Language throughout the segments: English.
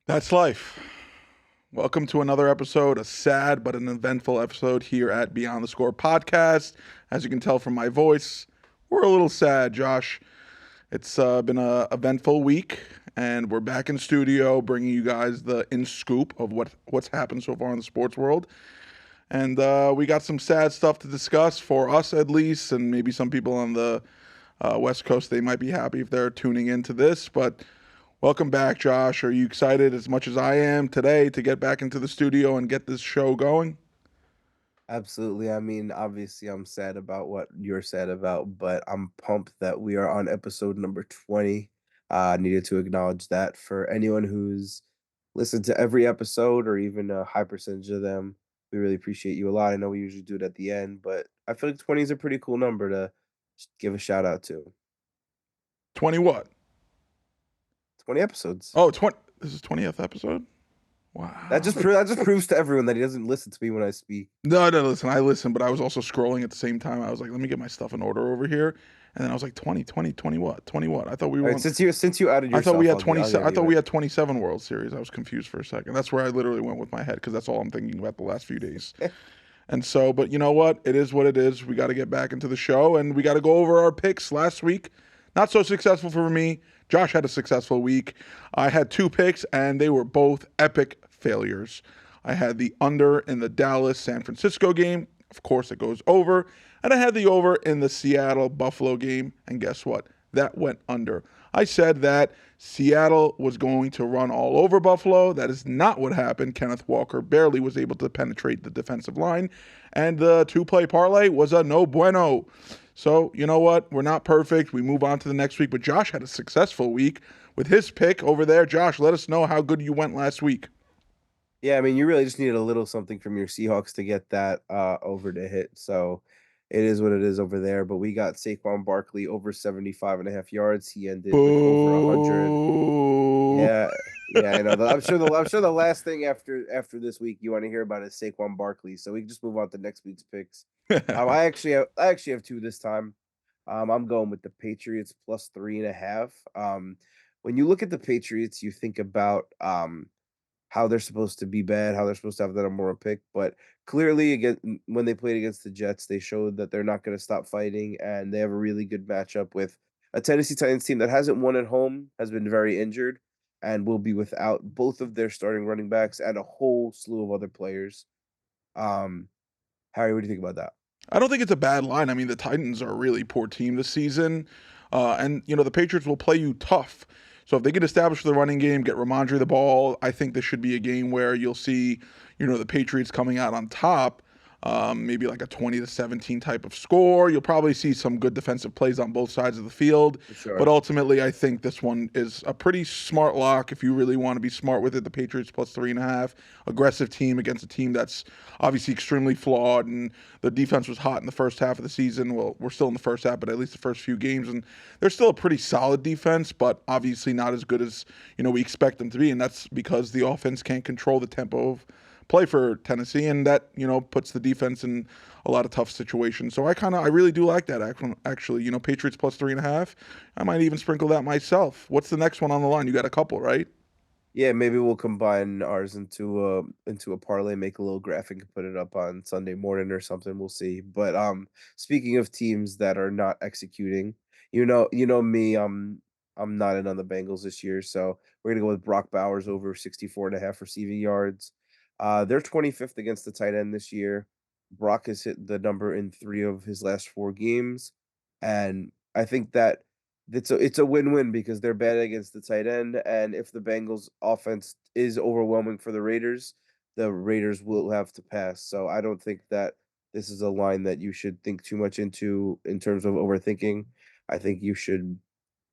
That's life. Welcome to another episode, a sad but an eventful episode here at Beyond the Score podcast. As you can tell from my voice, we're a little sad, Josh. It's been a eventful week, and we're back in studio bringing you guys the in scoop of what's happened so far in the sports world. And we got some sad stuff to discuss for us, at least, and maybe some people on the West Coast. They might be happy if they're tuning into this, but. Welcome back, Josh. Are you excited as much as I am today to get back into the studio and get this show going? Absolutely. I mean, obviously, I'm sad about what you're sad about, but I'm pumped that we are on episode number 20. Needed to acknowledge that for anyone who's listened to every episode or even a high percentage of them. We really appreciate you a lot. I know we usually do it at the end, but I feel like 20 is a pretty cool number to just give a shout out to. 20 what? 20 episodes. Oh, 20. This is 20th episode? That just Wow. that just proves to everyone that he doesn't listen to me when I speak. No, no, listen, I listened, but I was also scrolling at the same time. I was like, let me get my stuff in order over here. And then I was like, 20, 20, 20 what? 20 what? I thought we All were right, on. since you outed I thought we yourself, had I'll 27. give I thought you we it. had 27 World Series. I was confused for a second. That's where I literally went with my head because that's all I'm thinking about the last few days. And so, but you know what? It is what it is. We got to get back into the show and we got to go over our picks last week. Not so successful for me. Josh had a successful week. I had two picks and they were both epic failures. I had the under in the Dallas San Francisco game. Of course, it goes over. And I had the over in the Seattle Buffalo game. And guess what? That went under. I said that Seattle was going to run all over Buffalo. That is not what happened. Kenneth Walker barely was able to penetrate the defensive line. And the two-play parlay was a no bueno. So, you know what? We're not perfect. We move on to the next week. But Josh had a successful week with his pick over there. Josh, let us know how good you went last week. Yeah, I mean, you really just needed a little something from your Seahawks to get that over to hit. So it is what it is over there. But we got Saquon Barkley over 75.5 yards. He ended with over 100. Boo. Yeah, yeah, I know. I'm sure the last thing after this week you want to hear about is Saquon Barkley. So we can just move on to next week's picks. I actually have two this time. I'm going with the Patriots plus 3.5. When you look at the Patriots, you think about how they're supposed to be bad, how they're supposed to have that number one pick. But clearly, again, when they played against the Jets, they showed that they're not going to stop fighting, and they have a really good matchup with a Tennessee Titans team that hasn't won at home, has been very injured, and will be without both of their starting running backs and a whole slew of other players. Um, Harry, what do you think about that? I don't think it's a bad line. I mean, the Titans are a really poor team this season. And, you know, the Patriots will play you tough. So if they can establish the running game, get Ramondre the ball, I think this should be a game where you'll see, you know, the Patriots coming out on top. Maybe like a 20-17 type of score. You'll probably see some good defensive plays on both sides of the field. For But sure. ultimately, I think this one is a pretty smart lock if you really want to be smart with it. The Patriots plus 3.5. Aggressive team against a team that's obviously extremely flawed. And the defense was hot in the first half of the season. Well, we're still in the first half, but at least the first few games. And they're still a pretty solid defense, but obviously not as good as, you know, we expect them to be. And that's because the offense can't control the tempo of play for Tennessee, and that, you know, puts the defense in a lot of tough situations. So I really do like that. Actually, you know, Patriots plus 3.5. I might even sprinkle that myself. What's the next one on the line? You got a couple, right? Yeah, maybe we'll combine ours into a parlay, make a little graphic and put it up on Sunday morning or something. We'll see. But speaking of teams that are not executing, you know me, I'm not in on the Bengals this year, so we're gonna go with Brock Bowers over 64.5 receiving yards. They're 25th against the tight end this year. Brock has hit the number in three of his last four games, and I think that it's a win-win because they're bad against the tight end, and if the Bengals offense is overwhelming for the Raiders will have to pass. So I don't think that this is a line that you should think too much into in terms of overthinking. I think you should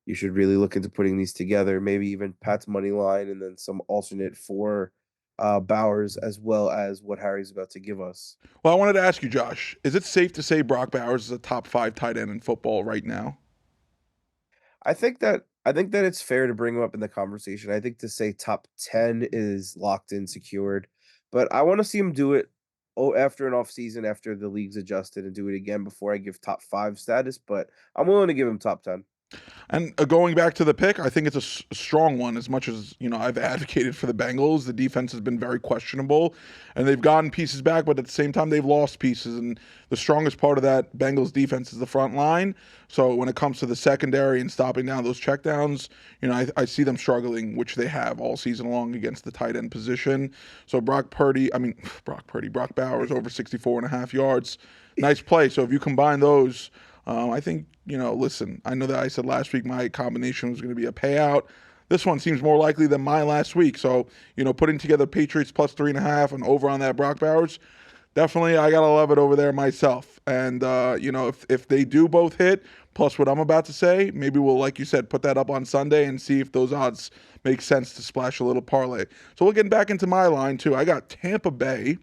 really look into putting these together, maybe even Pat's money line and then some alternate for Bowers as well as what Harry's about to give us. Well, I wanted to ask you, Josh, is it safe to say Brock Bowers is a top five tight end in football right now? I think that it's fair to bring him up in the conversation. I think to say top 10 is locked in, secured, but I want to see him do it after an off season, after the league's adjusted, and do it again before I give top 5 status. But I'm willing to give him top 10. And going back to the pick, I think it's a strong one. As much as I've advocated for the Bengals, the defense has been very questionable, and they've gotten pieces back, but at the same time, they've lost pieces. And the strongest part of that Bengals defense is the front line. So when it comes to the secondary and stopping down those checkdowns, I see them struggling, which they have all season long against the tight end position. So Brock Bowers over 64 and a half yards. Nice play. So if you combine those, I think, listen, I know that I said last week my combination was going to be a payout. This one seems more likely than my last week. So, putting together Patriots plus 3.5 and over on that Brock Bowers, definitely I got to love it over there myself. And, if they do both hit, plus what I'm about to say, maybe we'll, like you said, put that up on Sunday and see if those odds make sense to splash a little parlay. So we'll get back into my line, too. I got Tampa Bay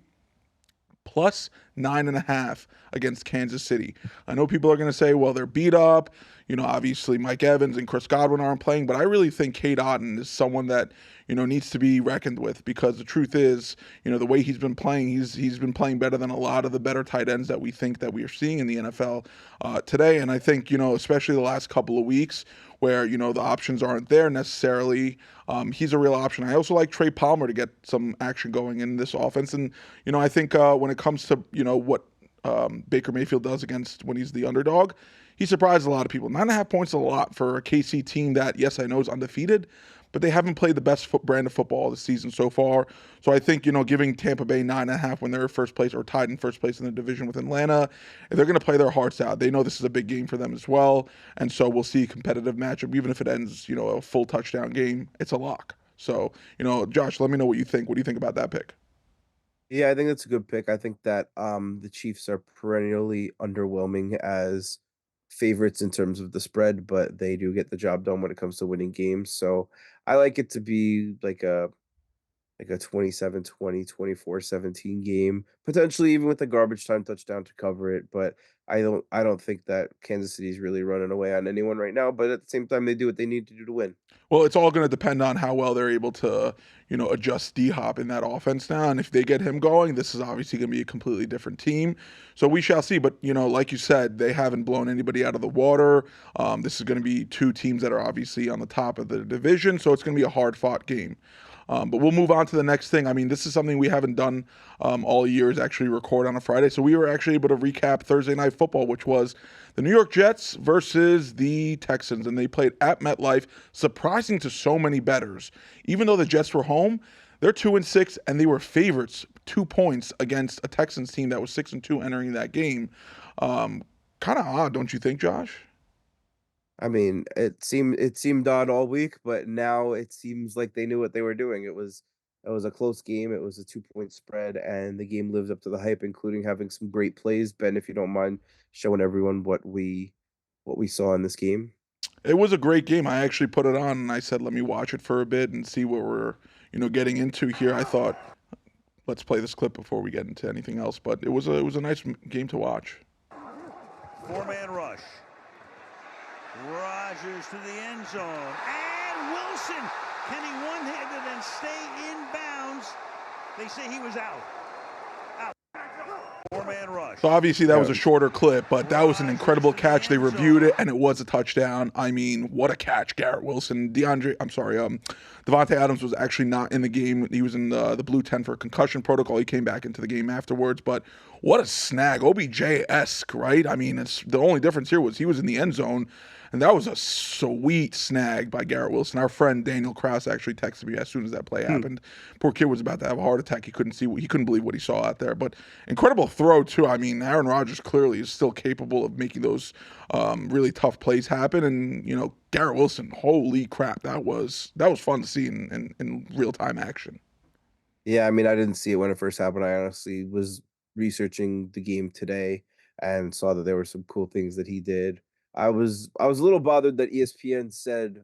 plus 9.5 against Kansas City. I know people are going to say, well, they're beat up. Obviously Mike Evans and Chris Godwin aren't playing, but I really think Cade Otton is someone that, needs to be reckoned with, because the truth is, the way he's been playing, he's been playing better than a lot of the better tight ends that we think that we are seeing in the NFL today. And I think, especially the last couple of weeks where, the options aren't there necessarily, he's a real option. I also like Trey Palmer to get some action going in this offense. And, I think when it comes to, what Baker Mayfield does against when he's the underdog, he surprised a lot of people. 9.5 points is a lot for a KC team that, yes, I know is undefeated, but they haven't played the best brand of football this season so far. So I think, giving Tampa Bay 9.5 when they're first place or tied in first place in the division with Atlanta, they're going to play their hearts out. They know this is a big game for them as well. And so we'll see a competitive matchup. Even if it ends, a full touchdown game, it's a lock. So, Josh, let me know what you think. What do you think about that pick? Yeah, I think that's a good pick. I think that the Chiefs are perennially underwhelming as favorites in terms of the spread, but they do get the job done when it comes to winning games. So I like it to be like a 27-20, 24-17 game, potentially even with a garbage time touchdown to cover it. But I don't think that Kansas City's really running away on anyone right now. But at the same time, they do what they need to do to win. Well, it's all going to depend on how well they're able to, adjust D Hop in that offense now. And if they get him going, this is obviously going to be a completely different team. So we shall see. But, like you said, they haven't blown anybody out of the water. This is going to be two teams that are obviously on the top of the division. So it's going to be a hard fought game. But we'll move on to the next thing. I mean, this is something we haven't done all year, is actually record on a Friday. So we were actually able to recap Thursday Night Football, which was the New York Jets versus the Texans. And they played at MetLife, surprising to so many bettors. Even though the Jets were home, they're 2-6, and they were favorites 2 points against a Texans team that was 6-2 entering that game. Kind of odd, don't you think, Josh? I mean, it seemed odd all week, but now it seems like they knew what they were doing. It was a close game. It was a 2-point spread, and the game lived up to the hype, including having some great plays. Ben, if you don't mind showing everyone what we saw in this game. It was a great game. I actually put it on and I said, let me watch it for a bit and see what we're, getting into here. I thought, let's play this clip before we get into anything else. But it was a nice game to watch. Four-man rush. Rogers to the end zone. And Wilson, can he one-handed and stay in bounds? They say he was out. Four-man rush. So obviously that was a shorter clip, but that was an incredible catch. They reviewed it and it was a touchdown. I mean, what a catch, Garrett Wilson. Devontae Adams was actually not in the game. He was in the blue tent for a concussion protocol. He came back into the game afterwards, but what a snag. OBJ-esque, right? I mean, it's the only difference here was he was in the end zone. And that was a sweet snag by Garrett Wilson. Our friend Daniel Krause actually texted me as soon as that play happened. Poor kid was about to have a heart attack. He couldn't believe what he saw out there. But incredible throw too. I mean, Aaron Rodgers clearly is still capable of making those really tough plays happen. And Garrett Wilson, holy crap, that was fun to see in real time action. Yeah, I mean, I didn't see it when it first happened. I honestly was researching the game today and saw that there were some cool things that he did. I was a little bothered that ESPN said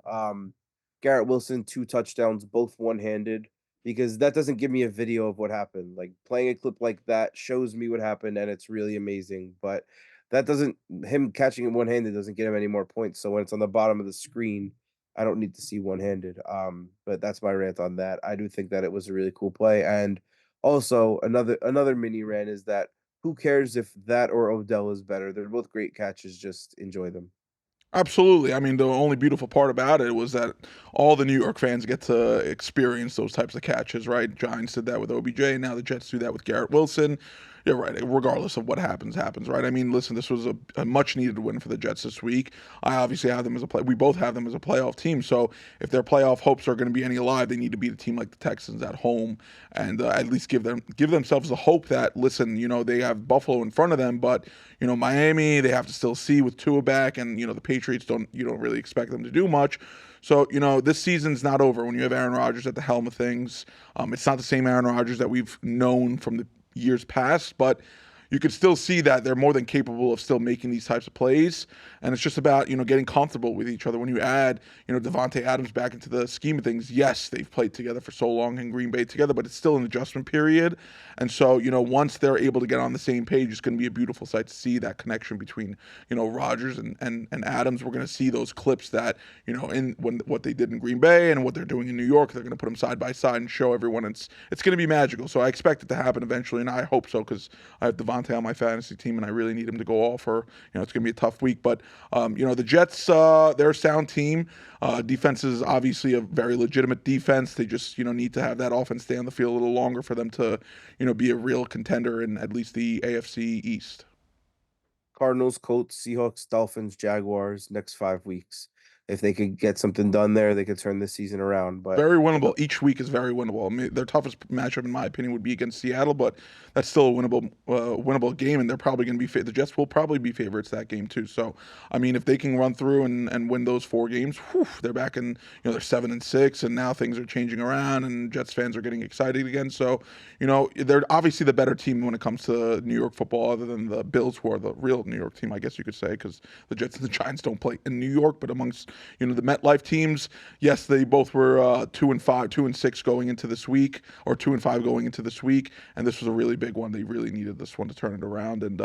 Garrett Wilson 2 touchdowns, both one-handed, because that doesn't give me a video of what happened. Like playing a clip like that shows me what happened and it's really amazing, but that doesn't him catching it one-handed doesn't get him any more points. So when it's on the bottom of the screen, I don't need to see one-handed. But that's my rant on that. I do think that it was a really cool play. And also another mini rant is that who cares if that or Odell is better? They're both great catches. Just enjoy them. Absolutely. I mean, the only beautiful part about it was that all the New York fans get to experience those types of catches, right? Giants did that with OBJ. Now the Jets do that with Garrett Wilson. You're right. Regardless of what happens, right? I mean, listen, this was a much needed win for the Jets this week. I obviously have them as a play. We both have them as a playoff team. So if their playoff hopes are going to be any alive, they need to beat a team like the Texans at home and at least give themselves the hope that, listen, they have Buffalo in front of them, but Miami, they have to still see with Tua back, and the Patriots don't really expect them to do much. So this season's not over when you have Aaron Rodgers at the helm of things. It's not the same Aaron Rodgers that we've known from the years past, but you could still see that they're more than capable of still making these types of plays. And it's just about, getting comfortable with each other. When you add, Devontae Adams back into the scheme of things, yes, they've played together for so long in Green Bay together, but it's still an adjustment period. And so, once they're able to get on the same page, it's going to be a beautiful sight to see that connection between, Rodgers and Adams. We're going to see those clips that, what they did in Green Bay and what they're doing in New York. They're going to put them side by side and show everyone it's going to be magical. So I expect it to happen eventually, and I hope so because I have Devontae on my fantasy team, and I really need him to go all for, it's going to be a tough week. But, the Jets, they're a sound team. Defense is obviously a very legitimate defense. They just, need to have that offense stay on the field a little longer for them to, be a real contender in at least the AFC East. Cardinals, Colts, Seahawks, Dolphins, Jaguars, next 5 weeks. If they could get something done there, they could turn this season around. But very winnable. Each week is very winnable. I mean, their toughest matchup, in my opinion, would be against Seattle, but that's still a winnable game, and they're probably going to be the Jets will probably be favorites that game too. So, I mean, if they can run through and win those 4 games, they're back in. They're 7-6, and now things are changing around, and Jets fans are getting excited again. So, they're obviously the better team when it comes to New York football, other than the Bills, who are the real New York team, I guess you could say, because the Jets and the Giants don't play in New York, but amongst the MetLife teams, yes, they both were 2-5, 2-6 going into this week, or 2-5 going into this week, and this was a really big one. They really needed this one to turn it around, and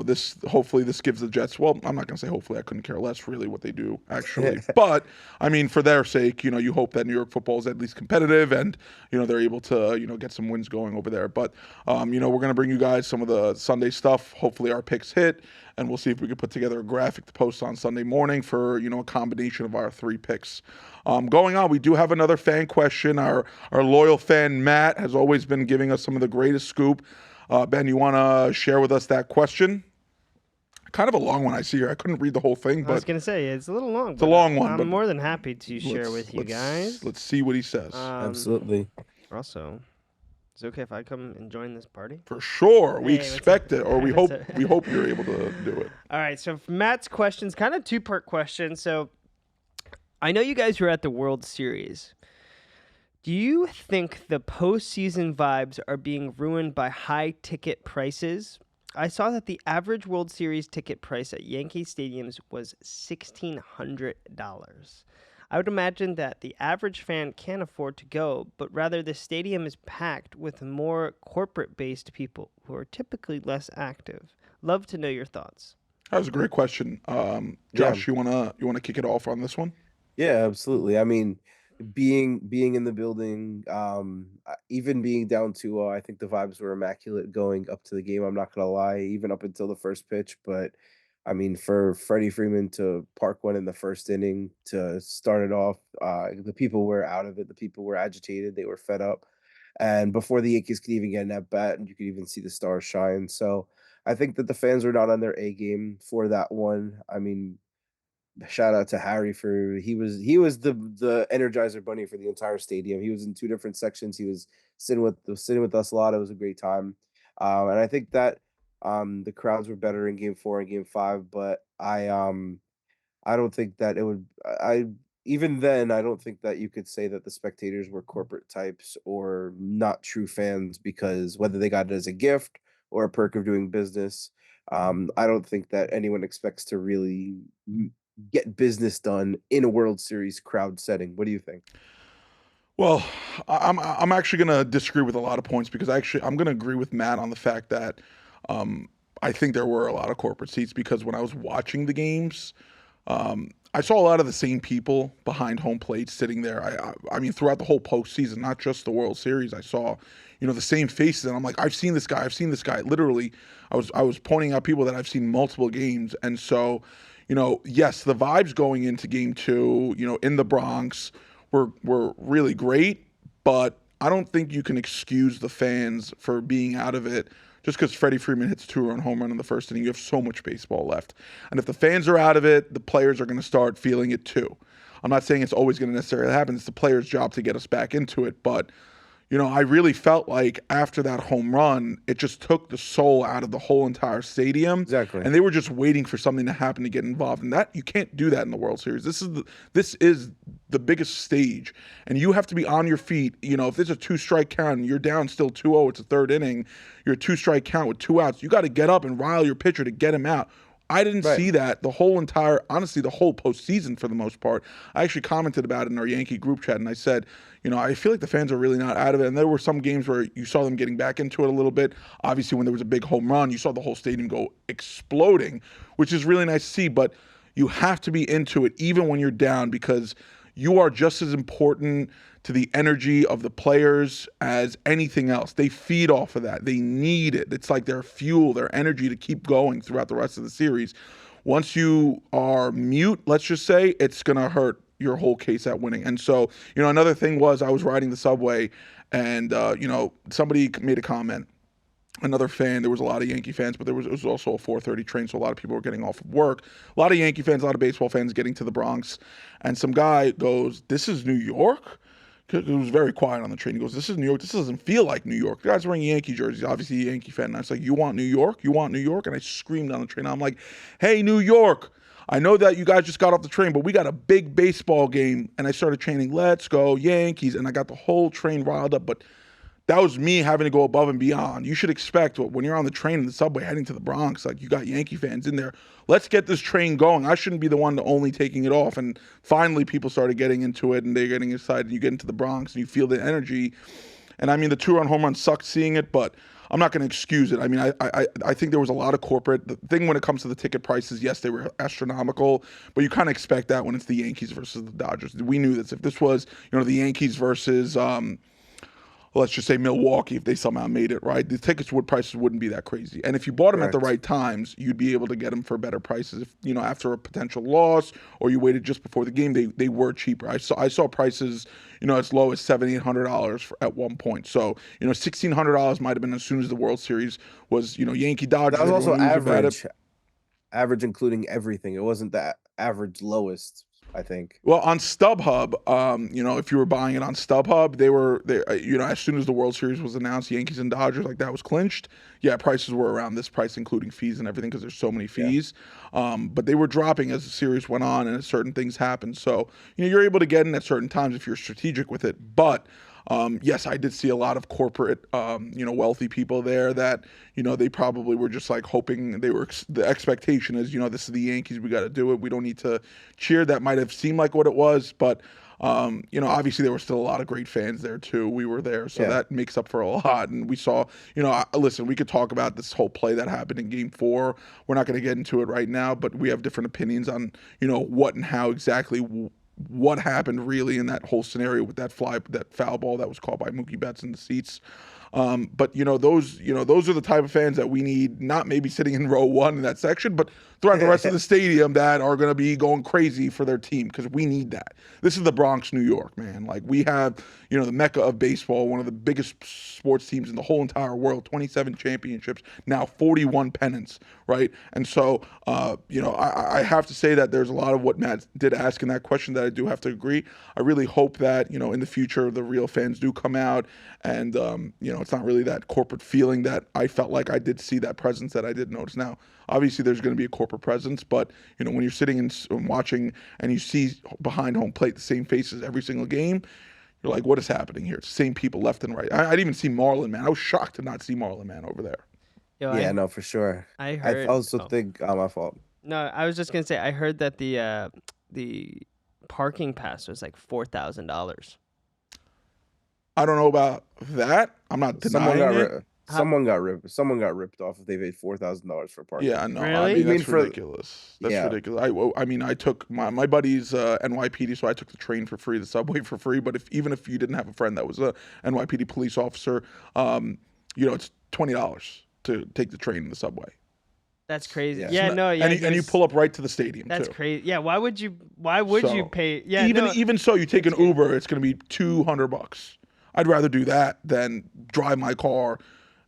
this hopefully this gives the Jets. Well, I'm not going to say hopefully. I couldn't care less really what they do actually, but I mean for their sake, you hope that New York football is at least competitive, and they're able to get some wins going over there. But we're going to bring you guys some of the Sunday stuff. Hopefully our picks hit, and we'll see if we can put together a graphic to post on Sunday morning for a combination of our 3 picks. Going on, we do have another fan question. Our loyal fan Matt has always been giving us some of the greatest scoop. Ben, you want to share with us that question? Kind of a long one I see here. I couldn't read the whole thing, but I was going to say it's a little long. It's a long one. I'm more than happy to share with you guys. Let's see what he says. Absolutely. Also, is it okay if I come and join this party? For sure. We Hey, expect it, or we hope you're able to do it. All right. So Matt's question's kind of 2-part question. So I know you guys were at the World Series. Do you think the postseason vibes are being ruined by high ticket prices? I saw that the average World Series ticket price at Yankee stadiums was $1,600. I would imagine that the average fan can't afford to go, but rather the stadium is packed with more corporate-based people who are typically less active. Love to know your thoughts. That was a great question. Josh, you wanna kick it off on this one? Yeah, absolutely. I mean, being in the building, even being down 2-0, I think the vibes were immaculate going up to the game. I'm not gonna lie, even up until the first pitch. But I mean, for Freddie Freeman to park one in the first inning to start it off, the people were out of it. The people were agitated. They were fed up. And before the Yankees could even get an at bat, and you could even see the stars shine. So I think that the fans were not on their A game for that one. I mean, shout out to Harry for he was the Energizer Bunny for the entire stadium. He was in 2 different sections. He was sitting with us a lot. It was a great time, and I think that the crowds were better in Game 4 and Game 5. But I don't think that it would. I even then I don't think that you could say that the spectators were corporate types or not true fans, because whether they got it as a gift or a perk of doing business, I don't think that anyone expects to really get business done in a World Series crowd setting. What do you think? Well, I'm actually going to disagree with a lot of points, because I'm going to agree with Matt on the fact that I think there were a lot of corporate seats, because when I was watching the games, I saw a lot of the same people behind home plate sitting there. I mean, throughout the whole postseason, not just the World Series, I saw, the same faces, and I'm like, I've seen this guy. Literally, I was pointing out people that I've seen multiple games, and so, yes, the vibes going into game 2, in the Bronx were really great, but I don't think you can excuse the fans for being out of it just because Freddie Freeman hits a 2-run home run in the first inning. You have so much baseball left. And if the fans are out of it, the players are going to start feeling it too. I'm not saying it's always going to necessarily happen. It's the players' job to get us back into it, but I really felt like after that home run, it just took the soul out of the whole entire stadium. Exactly. And they were just waiting for something to happen to get involved. And that you can't do that in the World Series. This is the biggest stage. And you have to be on your feet. If there's a 2-strike count and you're down still 2-0, it's a third inning, you're a 2-strike count with 2 outs. You got to get up and rile your pitcher to get him out. I didn't see that honestly, the whole postseason for the most part. I actually commented about it in our Yankee group chat, and I said, I feel like the fans are really not out of it. And there were some games where you saw them getting back into it a little bit. Obviously, when there was a big home run, you saw the whole stadium go exploding, which is really nice to see. But you have to be into it even when you're down, because you are just as important to the energy of the players as anything else. They feed off of that. They need it. It's like their fuel, their energy to keep going throughout the rest of the series. Once you are mute, let's just say, it's going to hurt your whole case at winning. And so, another thing was I was riding the subway and, somebody made a comment. Another fan, there was a lot of Yankee fans, but it was also a 4:30 train, so a lot of people were getting off of work. A lot of Yankee fans, a lot of baseball fans getting to the Bronx. And some guy goes, "This is New York?" It was very quiet on the train. He goes, "This is New York. This doesn't feel like New York." The guy's wearing Yankee jerseys, obviously a Yankee fan. And I was like, "You want New York? You want New York?" And I screamed on the train. I'm like, "Hey, New York, I know that you guys just got off the train, but we got a big baseball game." And I started chanting, "Let's go Yankees." And I got the whole train riled up. But that was me having to go above and beyond. You should expect when you're on the train in the subway heading to the Bronx, like you got Yankee fans in there. Let's get this train going. I shouldn't be the one to only taking it off. And finally, people started getting into it, and they're getting excited. And you get into the Bronx, and you feel the energy. And I mean, the 2-run home run sucked seeing it, but I'm not going to excuse it. I mean, I think there was a lot of corporate. The thing when it comes to the ticket prices, yes, they were astronomical, but you kind of expect that when it's the Yankees versus the Dodgers. We knew this. If this was, the Yankees versus let's just say Milwaukee, if they somehow made it, right, the prices wouldn't be that crazy. And if you bought them at the right times, you'd be able to get them for better prices. If, after a potential loss or you waited just before the game, they were cheaper. I saw prices, as low as $700-800 at one point. So, $1,600 might have been as soon as the World Series was, Yankee Dodgers. That was also average including everything. It wasn't the average lowest, I think. Well, on StubHub, if you were buying it on StubHub, they as soon as the World Series was announced, Yankees and Dodgers, like that was clinched. Yeah, prices were around this price, including fees and everything, because there's so many fees. Yeah. But they were dropping as the series went on and as certain things happened. So, you're able to get in at certain times if you're strategic with it. But yes, I did see a lot of corporate, wealthy people there that, they probably were just like hoping the expectation is, this is the Yankees, we got to do it. We don't need to cheer. That might have seemed like what it was, but, obviously there were still a lot of great fans there too. We were there, so that makes up for a lot. And we saw, listen, we could talk about this whole play that happened in Game 4. We're not going to get into it right now, but we have different opinions on, what and how exactly what happened really in that whole scenario with that foul ball that was called by Mookie Betts in the seats. But those are the type of fans that we need, not maybe sitting in row 1 in that section, but throughout the rest of the stadium that are going to be going crazy for their team, because we need that. This is the Bronx, New York, man. Like, we have, the mecca of baseball, one of the biggest sports teams in the whole entire world, 27 championships, now 41 pennants, right? And so, I have to say that there's a lot of what Matt did ask in that question that I do have to agree. I really hope that, in the future, the real fans do come out and, it's not really that corporate feeling that I felt like I did see that presence that I did notice. Now, obviously, there's going to be a corporate presence, but, when you're sitting and watching and you see behind home plate the same faces every single game, you're like, what is happening here? It's the same people left and right. I didn't even see Marlon Man. I was shocked to not see Marlon Man over there. Yo, no, for sure. I heard. I also think, my fault. No, I was just going to say, I heard that the parking pass was like $4,000. I don't know about that. I'm not denying it. Someone got ripped off if they paid $4,000 for parking. Yeah, no, really? I mean, that's ridiculous. That's ridiculous. I mean, I took my buddy's NYPD, so I took the train for free, the subway for free. But even if you didn't have a friend that was a NYPD police officer, it's $20 to take the train and the subway. That's crazy. Yeah. Yeah, no, yeah. and you pull up right to the stadium That's too. crazy. Yeah, why would you pay? Yeah, Even so, you take an that's good. Uber, it's going to be $200. I'd rather do that than drive my car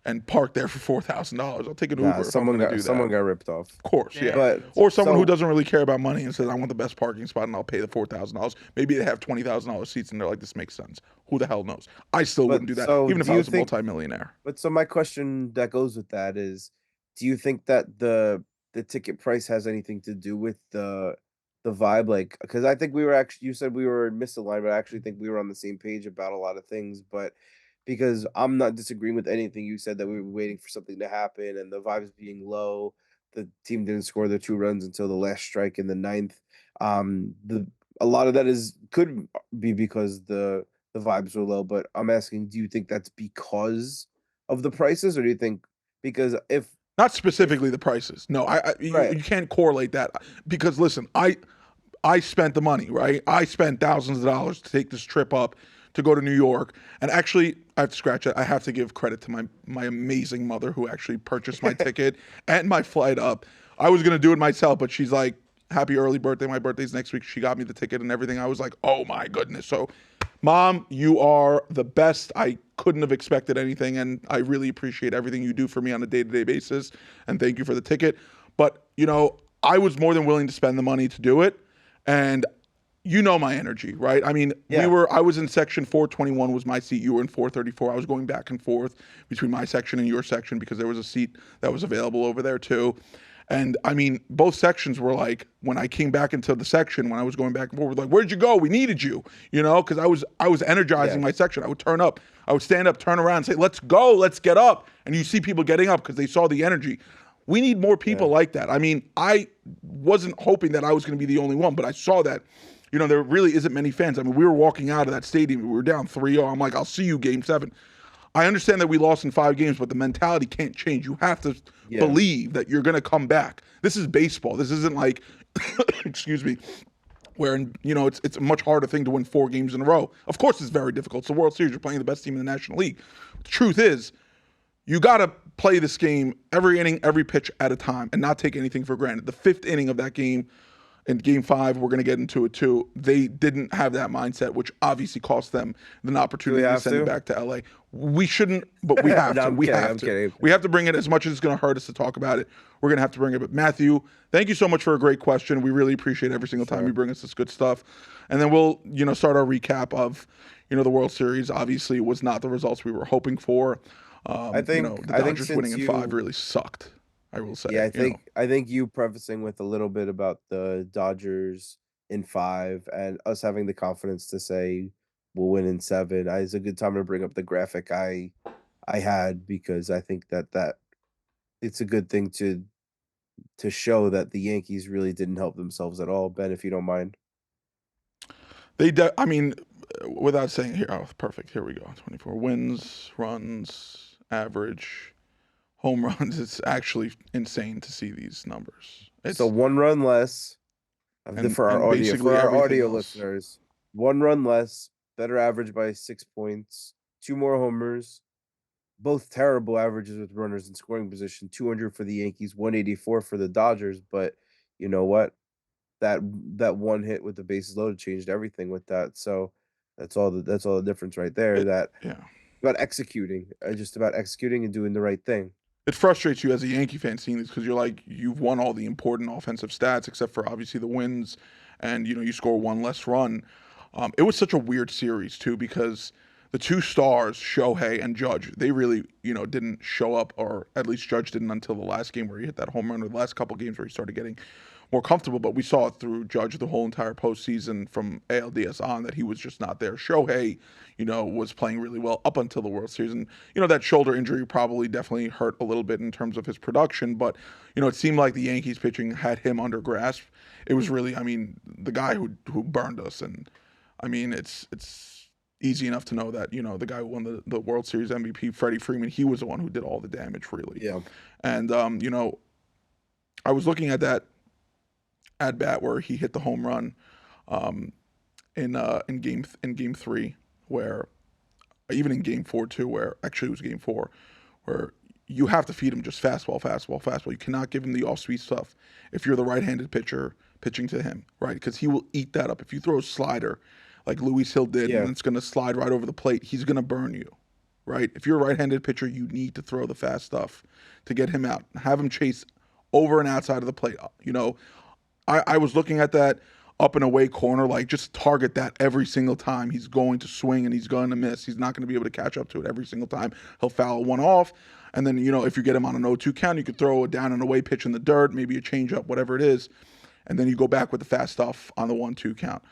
and park there for $4,000. I'll take an Uber if I'm going to do that. Someone got ripped off. Of course, yeah. But Or someone so- who doesn't really care about money and says, I want the best parking spot and I'll pay the $4,000. Maybe they have $20,000 seats and they're like, this makes sense. Who the hell knows? I still wouldn't do that, so even if do I you was a think- multimillionaire. But so my question that goes with that is, do you think that the ticket price has anything to do with the vibe? Like, because I think we were actually, you said we were misaligned, but I actually think we were on the same page about a lot of things. But because I'm not disagreeing with anything you said, that we were waiting for something to happen and the vibes being low, the team didn't score the 2 runs until the last strike in the 9th. A lot of that could be because the vibes were low, but I'm asking, do you think that's because of the prices, or do you think because if Not specifically the prices. No, Right. you can't correlate that because listen, I spent the money, right? I spent thousands of dollars to take this trip up to go to New York. And actually, I have to scratch it. I have to give credit to my amazing mother who actually purchased my ticket and my flight up. I was going to do it myself, but she's like, happy early birthday. My birthday's next week. She got me the ticket and everything. I was like, oh my goodness. So, Mom, you are the best. I couldn't have expected anything. And I really appreciate everything you do for me on a day-to-day basis. And thank you for the ticket. But, I was more than willing to spend the money to do it. And you know my energy, right? I mean, Yeah. I was in section 421 was my seat. You were in 434. I was going back and forth between my section and your section because there was a seat that was available over there too. And I mean, both sections were like, when I came back into the section, when I was going back and forth, like, where'd you go? We needed you, because I was energizing my section. I would turn up, I would stand up, turn around, and say, let's go, let's get up. And you see people getting up because they saw the energy. We need more people like that. I mean, I wasn't hoping that I was going to be the only one, but I saw that, there really isn't many fans. I mean, we were walking out of that stadium. We were down 3-0. I'm like, I'll see you game 7. I understand that we lost in 5 games, but the mentality can't change. You have to believe that you're going to come back. This is baseball. This isn't like, excuse me, where, it's a much harder thing to win 4 games in a row. Of course, it's very difficult. It's the World Series. You're playing the best team in the National League. The truth is, you got to play this game every inning, every pitch at a time, and not take anything for granted. The 5th inning of that game, in Game 5, we're going to get into it too. They didn't have that mindset, which obviously cost them an opportunity to send it back to LA. We shouldn't, but we have to. We have to. We have to bring it as much as it's going to hurt us to talk about it. We're going to have to bring it. But Matthew, thank you so much for a great question. We really appreciate every single time you bring us this good stuff. And then we'll, start our recap of, the World Series. Obviously, it was not the results we were hoping for. I think the Dodgers winning in 5 really sucked. I will say. Yeah, I think you prefacing with a little bit about the Dodgers in 5 and us having the confidence to say we'll win in 7. It's a good time to bring up the graphic I had, because I think that it's a good thing to show that the Yankees really didn't help themselves at all. Ben, if you don't mind. I mean, without saying here, perfect. Here we go. 24 wins, runs, average, home runs. It's actually insane to see these numbers. So 1 run less for our audio else. listeners. 1 run less, better average by 6 points, 2 more homers, both terrible averages with runners in scoring position. 200 for the Yankees, 184 for the Dodgers. But you know what? That one hit with the bases loaded changed everything with that. So that's all the difference right there. About executing, just about executing and doing the right thing. It frustrates you as a Yankee fan seeing this because you're like, you've won all the important offensive stats except for obviously the wins, and you score 1 less run. It was such a weird series too because the 2 stars, Shohei and Judge, they really didn't show up, or at least Judge didn't until the last game where he hit that home run, or the last couple games where he started getting more comfortable. But we saw it through Judge the whole entire postseason from ALDS on that he was just not there. Shohei, was playing really well up until the World Series. And, that shoulder injury probably definitely hurt a little bit in terms of his production. But, it seemed like the Yankees pitching had him under grasp. It was really, the guy who burned us. And, it's easy enough to know that, the guy who won the World Series MVP, Freddie Freeman, he was the one who did all the damage, really. Yeah. And, I was looking at that at bat where he hit the home run in game 3, where even in game 4 too, where actually it was game 4, where you have to feed him just fastball, fastball, fastball. You cannot give him the off-speed stuff if you're the right-handed pitcher pitching to him, right? Because he will eat that up. If you throw a slider like Luis Hill did, Yeah. and it's going to slide right over the plate, he's going to burn you, right? If you're a right-handed pitcher, you need to throw the fast stuff to get him out. Have him chase over and outside of the plate. You know, I was looking at that up and away corner, like just target that every single time. He's going to swing and he's going to miss. He's not going to be able to catch up to it every single time. He'll foul one off. And then, you know, if you get him on an 0-2 count, you could throw a down and away pitch in the dirt, maybe a changeup, whatever it is. And then you go back with the fast stuff on the 1-2 count.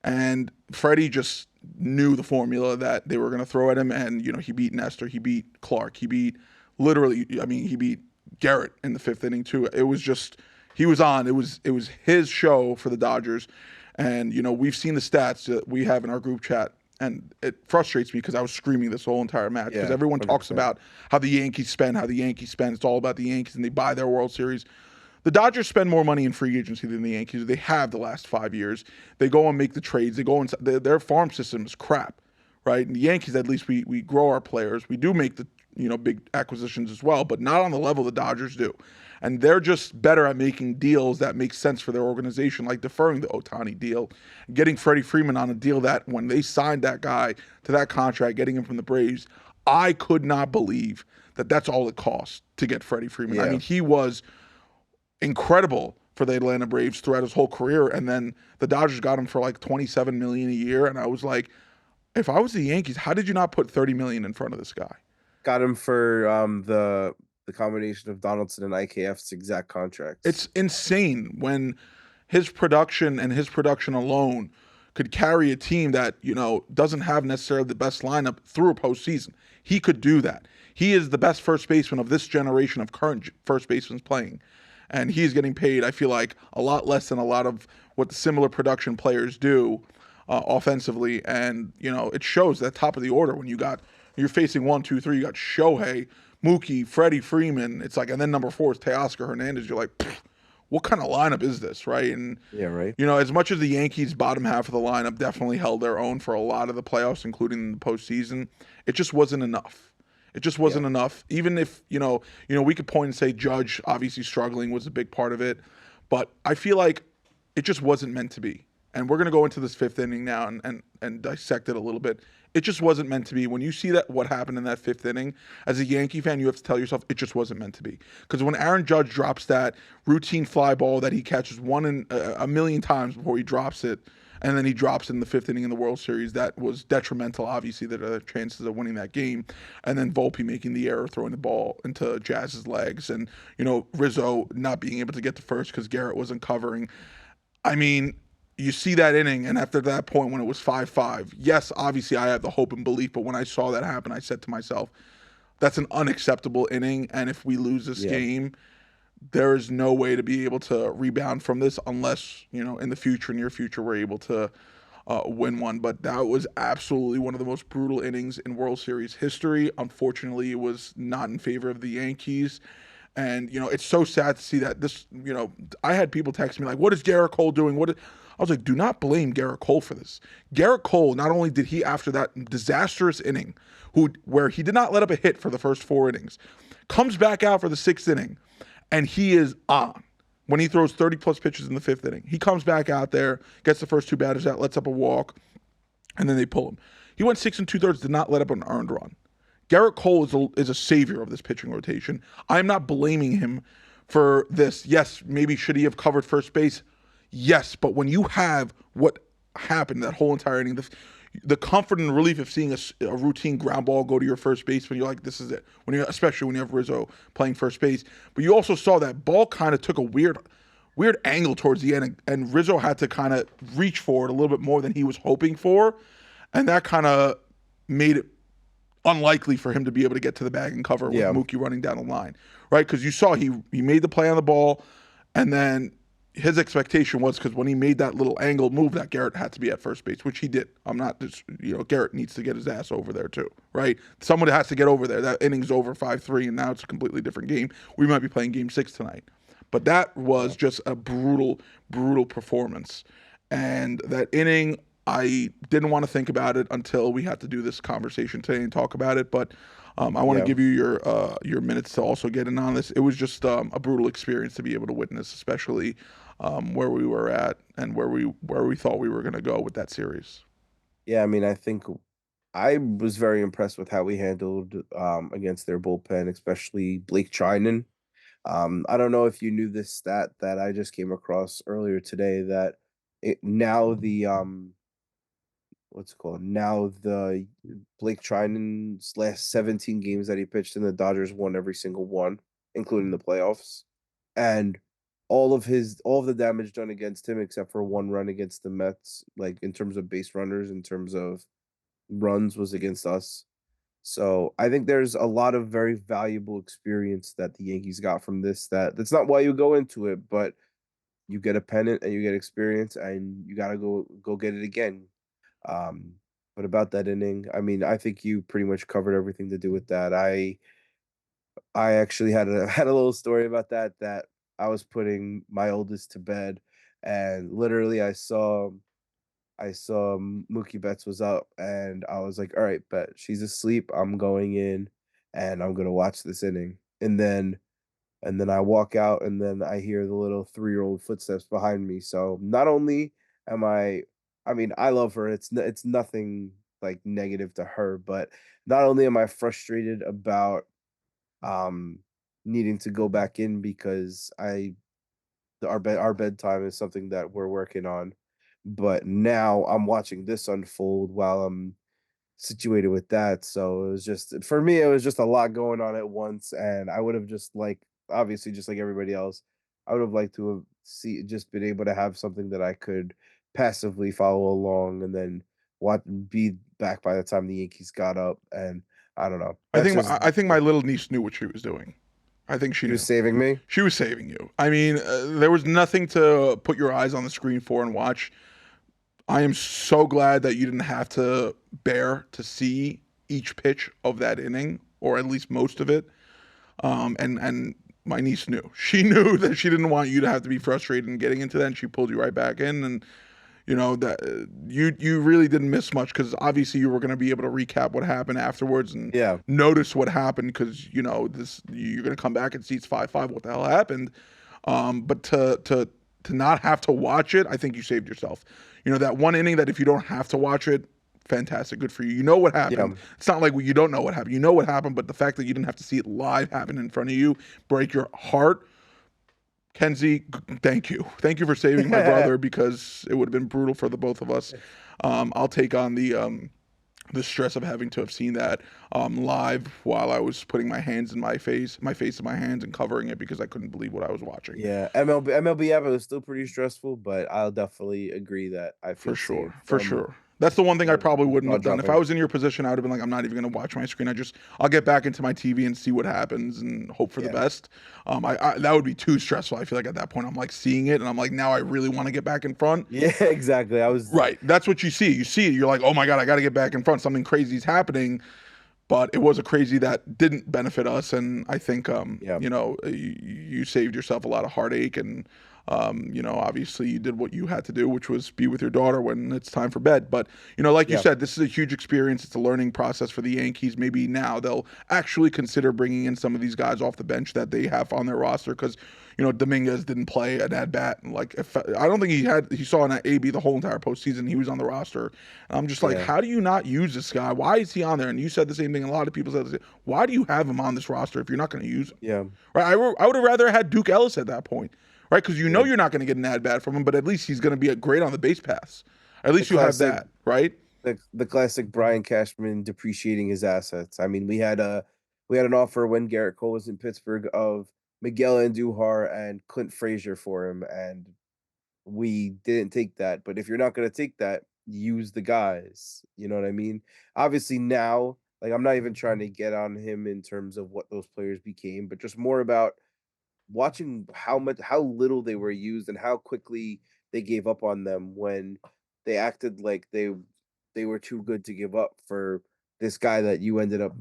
And Freddie just knew the formula that they were going to throw at him. And, you know, he beat Nestor, he beat Clark, he beat he beat Garrett in the 5th inning too. It was just, he was on. It was his show for the Dodgers. And, you know, we've seen the stats that we have in our group chat. And it frustrates me because I was screaming this whole entire match because everyone 100%. talks about how the Yankees spend. It's all about the Yankees and they buy their World Series. The Dodgers spend more money in free agency than the Yankees. They have the last 5 years. They go and make the trades. They go inside. Their farm system is crap, right? And the Yankees, at least we grow our players. We do make the, you know, big acquisitions as well, but not on the level the Dodgers do. And they're just better at making deals that make sense for their organization, like deferring the Ohtani deal, getting Freddie Freeman on a deal that when they signed that guy to that contract, getting him from the Braves, I could not believe that that's all it cost to get Freddie Freeman. I mean, he was incredible for the Atlanta Braves throughout his whole career, and then the Dodgers got him for like $27 million a year, and I was like, if I was the Yankees, how did you not put $30 million in front of this guy? Got him for the combination of Donaldson and IKF's exact contracts. It's insane when his production alone could carry a team that, you know, doesn't have necessarily the best lineup through a postseason. He could do that. He is the best first baseman of this generation of current first basemen playing. And he's getting paid, I feel like, a lot less than a lot of what the similar production players do offensively. And, you know, it shows that top of the order when you're facing 1, 2, 3, you got Shohei, Mookie, Freddie Freeman. It's like, and then number 4 is Teoscar Hernandez. You're like, what kind of lineup is this, right? And yeah, right. You know, as much as the Yankees' bottom half of the lineup definitely held their own for a lot of the playoffs, including the postseason, it just wasn't enough. It just wasn't enough. Even if, you know, we could point and say Judge obviously struggling was a big part of it, but I feel like it just wasn't meant to be. And we're going to go into this 5th inning now and dissect it a little bit. It just wasn't meant to be. When you see that what happened in that 5th inning, as a Yankee fan, you have to tell yourself it just wasn't meant to be. Because when Aaron Judge drops that routine fly ball that he catches 1 in a million times before he drops it, and then he drops in the 5th inning in the World Series, that was detrimental, obviously, to the chances of winning that game. And then Volpe making the error, throwing the ball into Jazz's legs, and, you know, Rizzo not being able to get to first because Garrett wasn't covering. I mean, you see that inning, and after that point when it was 5-5, yes, obviously I have the hope and belief, but when I saw that happen, I said to myself, that's an unacceptable inning, and if we lose this game, there is no way to be able to rebound from this unless, you know, in the future, near future, we're able to win one. But that was absolutely one of the most brutal innings in World Series history. Unfortunately, it was not in favor of the Yankees. And, you know, it's so sad to see that this, you know, I had people text me like, what is Garrett Cole doing? I was like, do not blame Garrett Cole for this. Garrett Cole, not only did he, after that disastrous inning, where he did not let up a hit for the first 4 innings, comes back out for the 6th inning, and he is on. When he throws 30-plus pitches in the 5th inning, he comes back out there, gets the first 2 batters out, lets up a walk, and then they pull him. He went 6 2/3, did not let up an earned run. Garrett Cole is a savior of this pitching rotation. I'm not blaming him for this. Yes, maybe should he have covered first base? Yes, but when you have what happened that whole entire inning, the comfort and relief of seeing a routine ground ball go to your first baseman, you're like, this is it. Especially when you have Rizzo playing first base. But you also saw that ball kind of took a weird angle towards the end, and Rizzo had to kind of reach for it a little bit more than he was hoping for, and that kind of made it unlikely for him to be able to get to the bag and cover with Mookie running down the line, right? Because you saw he made the play on the ball, and then his expectation was, because when he made that little angle move, that Garrett had to be at first base, which he did. I'm not just, Garrett needs to get his ass over there too, right? Someone has to get over there. That inning's over 5-3, and now it's a completely different game. We might be playing game 6 tonight. But that was just a brutal, brutal performance. And that inning, I didn't want to think about it until we had to do this conversation today and talk about it. But I want to Yeah. give you your minutes to also get in on this. It was just a brutal experience to be able to witness, especially where we were at and where we thought we were going to go with that series. Yeah, I mean, I think I was very impressed with how we handled against their bullpen, especially Blake Trinan. I don't know if you knew this stat that I just came across earlier today that now the what's it called? Now the Blake Trinan's last 17 games that he pitched in the Dodgers won every single one, including the playoffs. And all of the damage done against him except for one run against the Mets, like in terms of base runners, in terms of runs, was against us. So I think there's a lot of very valuable experience that the Yankees got from this. That's not why you go into it, but you get a pennant and you get experience, and you gotta go get it again. Um, but about that inning, I mean, I think you pretty much covered everything to do with that. I actually had a had a little story about that I was putting my oldest to bed, and literally I saw Mookie Betts was up, and I was like, "All right, bet she's asleep. I'm going in, and I'm gonna watch this inning." And then I walk out, and then I hear the little 3-year-old footsteps behind me. So not only am I mean, I love her. It's nothing like negative to her, but not only am I frustrated about um needing to go back in because our bedtime is something that we're working on, but now I'm watching this unfold while I'm situated with that. So it was just for me, it was just a lot going on at once, and I would have just like obviously just like everybody else, I would have liked to have just been able to have something that I could passively follow along and then what be back by the time the Yankees got up. And I don't know. I That's think just I think my little niece knew what she was doing. I think she She knew. was saving me. She was saving you. I mean, there was nothing to put your eyes on the screen for and watch. I am so glad that you didn't have to bear to see each pitch of that inning, or at least most of it. And my niece knew. She knew that she didn't want you to have to be frustrated and getting into that, and she pulled you right back in. And you know that you really didn't miss much because obviously you were going to be able to recap what happened afterwards and Yeah. notice what happened because you know this you're going to come back and see it's 5-5. What the hell happened? But to not have to watch it, I think you saved yourself. You know that one inning that if you don't have to watch it, fantastic, good for you. You know what Yeah. happened. It's not like you don't know what happened. You know what happened, but the fact that you didn't have to see it live happen in front of you break your heart. Kenzie, thank you. Thank you for saving my brother because it would have been brutal for the both of us. I'll take on the stress of having to have seen that live while I was putting my hands in my face in my hands and covering it because I couldn't believe what I was watching. Yeah, MLB app, it was still pretty stressful, but I'll definitely agree that I For feel safe sure, for from sure. That's the one thing I probably wouldn't jaw have done. If I dropping. was in your position, I would have been like, I'm not even going to watch my screen. I'll get back into my TV and see what happens and hope for the Yeah. best. That would be too stressful. I feel like at that point, I'm like seeing it and I'm like, now I really want to get back in front. Yeah, exactly. I was Right. That's what you see. You see it. You're like, oh my God, I got to get back in front. Something crazy is happening. But it was a crazy that didn't benefit us. And I think, Yeah. you know, you saved yourself a lot of heartache. And, you know, obviously you did what you had to do, which was be with your daughter when it's time for bed. But, you know, like you Yeah. said, this is a huge experience. It's a learning process for the Yankees. Maybe now they'll actually consider bringing in some of these guys off the bench that they have on their roster because, you know, Dominguez didn't play an at bat. Like, I don't think he saw an AB the whole entire postseason. He was on the roster. And I'm just like, Yeah. how do you not use this guy? Why is he on there? And you said the same thing. A lot of people said, why do you have him on this roster if you're not going to use him? Yeah. Right? I would have rather had Duke Ellis at that point, right? Because you know Yeah. you're not going to get an at bat from him, but at least he's going to be a great on the base pass. At least The you have classic that, right? the classic Brian Cashman depreciating his assets. I mean, we had an offer when Garrett Cole was in Pittsburgh of Miguel Andujar and Clint Frazier for him, and we didn't take that. But if you're not going to take that, use the guys. You know what I mean? Obviously now, like I'm not even trying to get on him in terms of what those players became, but just more about watching how little they were used and how quickly they gave up on them when they acted like they were too good to give up for this guy that you ended up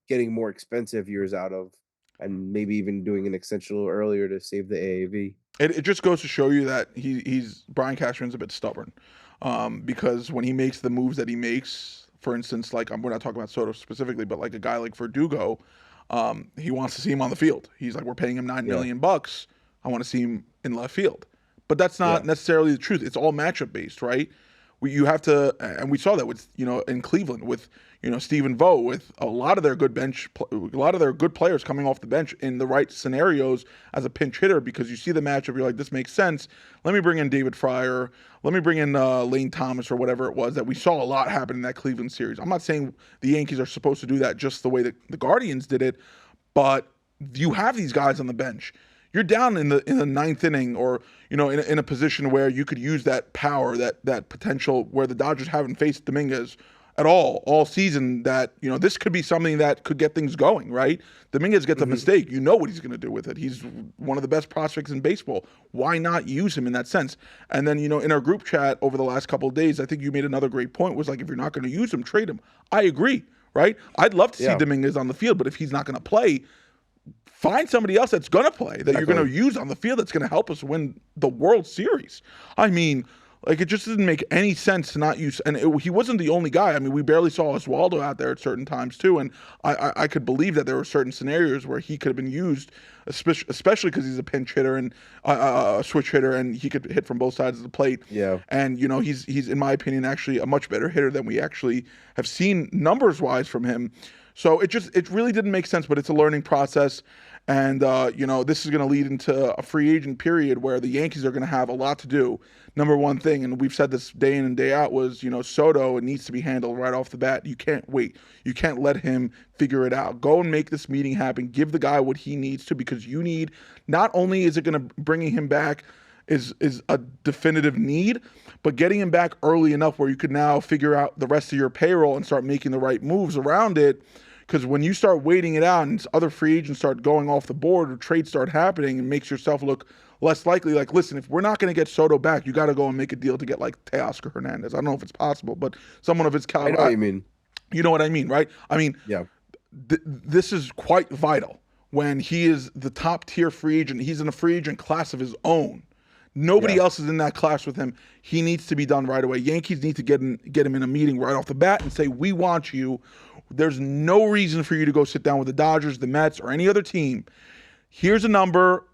getting more expensive years out of and maybe even doing an extension a little earlier to save the AAV. It just goes to show you that he's Brian Cashman's a bit stubborn, because when he makes the moves that he makes for instance, like we're not talking about Soto specifically, but like a guy like Verdugo, he wants to see him on the field. He's like, we're paying him $9 million. I want to see him in left field. But that's not necessarily the truth. It's all matchup based, right? You have to, and we saw that with, in Cleveland with, Stephen Vogt, with a lot of their good players coming off the bench in the right scenarios as a pinch hitter, because you see the matchup, you're like, this makes sense. Let me bring in David Fryer. Let me bring in Lane Thomas or whatever it was that we saw a lot happen in that Cleveland series. I'm not saying the Yankees are supposed to do that just the way that the Guardians did it, but you have these guys on the bench. You're down in the ninth inning, or in a position where you could use that power, that potential, where the Dodgers haven't faced Dominguez at all season. That this could be something that could get things going, right? Dominguez gets a mistake, you know what he's going to do with it. He's one of the best prospects in baseball. Why not use him in that sense? And then in our group chat over the last couple of days, I think you made another great point. Was like, if you're not going to use him, trade him. I agree, right? I'd love to see Dominguez on the field, but if he's not going to play, find somebody else that's going to play, that you're going to use on the field, that's going to help us win the World Series. I mean, like, it just didn't make any sense to not use, and he wasn't the only guy. I mean, we barely saw Oswaldo out there at certain times too, and I could believe that there were certain scenarios where he could have been used, especially because he's a pinch hitter and a switch hitter, and he could hit from both sides of the plate. Yeah. And he's in my opinion actually a much better hitter than we actually have seen numbers wise from him. So it really didn't make sense, but it's a learning process. And, this is going to lead into a free agent period where the Yankees are going to have a lot to do. Number one thing, and we've said this day in and day out, was, Soto, it needs to be handled right off the bat. You can't wait. You can't let him figure it out. Go and make this meeting happen. Give the guy what he needs to, because you need, not only is it going to bringing him back is a definitive need, but getting him back early enough where you could now figure out the rest of your payroll and start making the right moves around it. Because when you start waiting it out and other free agents start going off the board, or trades start happening, and makes yourself look less likely. Like, listen, if we're not going to get Soto back, you got to go and make a deal to get like Teoscar Hernandez. I don't know if it's possible, but someone of his caliber. I know what you mean. You know what I mean, right? I mean, yeah. This is quite vital when he is the top tier free agent. He's in a free agent class of his own. Nobody else is in that class with him. He needs to be done right away. Yankees need to get him in a meeting right off the bat and say, we want you. There's no reason for you to go sit down with the Dodgers, the Mets, or any other team. Here's a number.